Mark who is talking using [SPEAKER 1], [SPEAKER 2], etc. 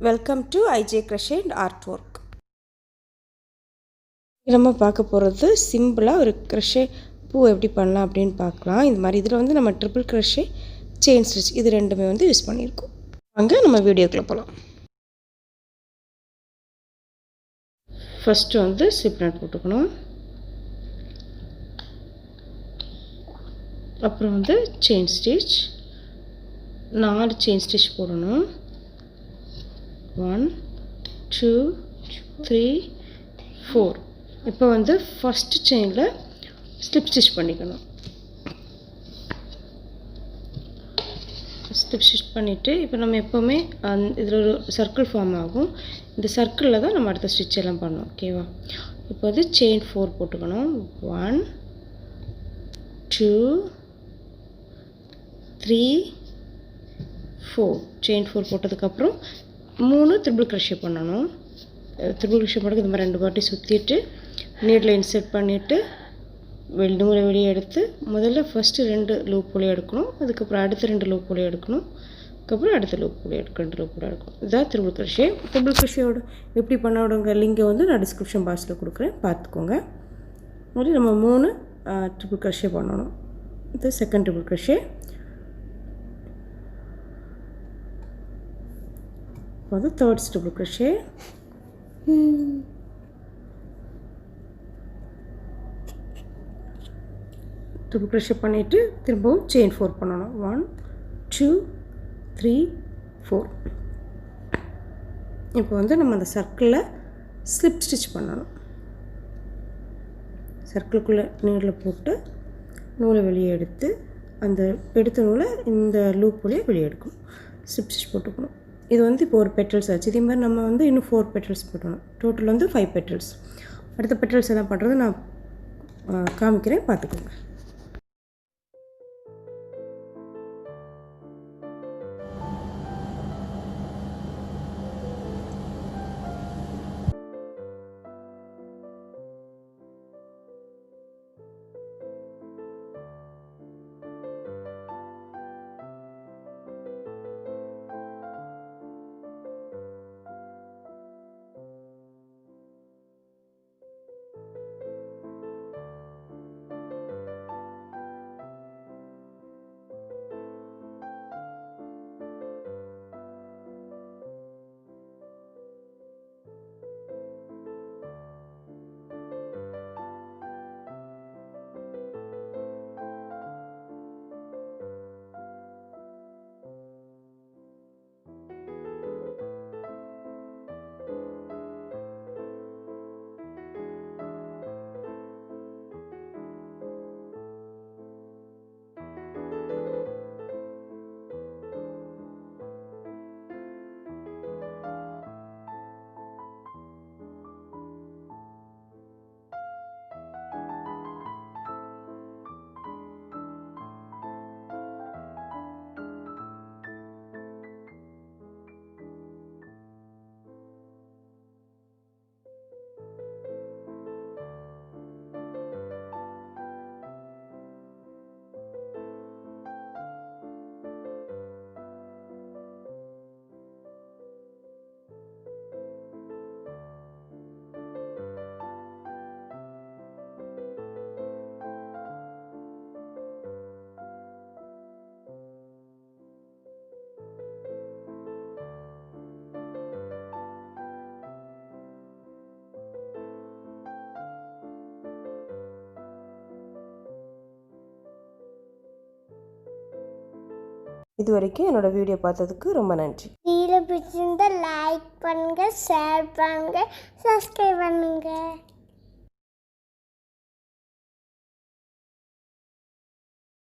[SPEAKER 1] Welcome to ijcrochet and artwork. நம்ம பார்க்க போகிறது சிம்பிளாக ஒரு crochet பூ எப்படி பண்ணலாம் அப்படின்னு பார்க்கலாம். இந்த மாதிரி இதில் வந்து நம்ம ட்ரிபிள் crochet செயின் ஸ்டிச் இது ரெண்டுமே வந்து யூஸ் பண்ணியிருக்கோம். அங்கே நம்ம வீடியோக்குள்ளே போகலாம். ஃபஸ்ட்டு வந்து ஸ்லிப் நாட் போட்டுக்கணும். அப்புறம் வந்து செயின் ஸ்டிச் 4 செயின் ஸ்டிச் போடணும். 1 2 3 4. இப்போ வந்து ஃபஸ்ட் செயினில் ஸ்லிப் ஸ்டிச் பண்ணிக்கணும். ஸ்லிப் ஸ்டிச் பண்ணிவிட்டு இப்போ நம்ம எப்போவுமே இதில் ஒரு சர்க்கிள் ஃபார்ம் ஆகும். இந்த சர்க்கிளில் தான் நம்ம அடுத்த ஸ்டிச் எல்லாம் பண்ணோம். ஓகேவா? இப்போ வந்து செயின் 4 போட்டுக்கணும். 1 2 3 4 செயின் 4 போட்டதுக்கப்புறம் 3 ட்ரிபிள் crochet பண்ணணும். ட்ரிபிள் crochet பண்ணுறது இந்த மாதிரி 2 வாட்டி சுற்றிட்டு நீடில் இன்சர்ட் பண்ணிவிட்டு நூலை வெளியே எடுத்து முதல்ல ஃபஸ்ட்டு 2 லூப் போலியே எடுக்கணும். அதுக்கப்புறம் அடுத்த 2 லூப் போலியே எடுக்கணும். அதுக்கப்புறம் அடுத்த லூப் போலியே எடுக்கணும். 2 லூப் போலியே எடுக்கணும். இதுதான் ட்ரிபிள் crochet. ட்ரிபிள் crochetயோட எப்படி பண்ணோடுங்க லிங்கை வந்து நான் டிஸ்கிரிப்ஷன் பாக்ஸில் கொடுக்குறேன், பார்த்துக்கோங்க. மாதிரி நம்ம 3 ட்ரிபிள் crochet பண்ணணும். இது செகண்ட் ட்ரிபிள் crochet. அது third triple crochet. Triple crochet பண்ணிவிட்டு திரும்பவும் செயின் 4 பண்ணணும். 1 2 3 4. இப்போ வந்து நம்ம அந்த சர்க்கிளில் ஸ்லிப் ஸ்டிச் பண்ணணும். சர்க்கிளுக்குள்ளே நீடில் போட்டு நூலை வெளியே எடுத்து அந்த எடுத்த நூலை இந்த லூப் வழியாக வெளியே எடுக்கணும். ஸ்லிப் ஸ்டிச் போட்டுக்கணும். இது வந்து இப்போ ஒரு பெட்டல்ஸ் ஆச்சு. இதே மாதிரி நம்ம வந்து இன்னும் 4 பெட்டல்ஸ் போட்டணும். டோட்டல் வந்து 5 பெட்டல்ஸ். அடுத்த பெட்டல்ஸ் எல்லாம் பண்ணுறது நான் காமிக்கிறேன், பார்த்துக்கோங்க. இது வரைக்கும் என்னோட வீடியோ பார்த்ததுக்கு ரொம்ப நன்றி.
[SPEAKER 2] வீடியோ பிடிச்சிருந்தா லைக் பண்ணுங்க, ஷேர் பண்ணுங்க, சப்ஸ்கிரைப் பண்ணுங்க.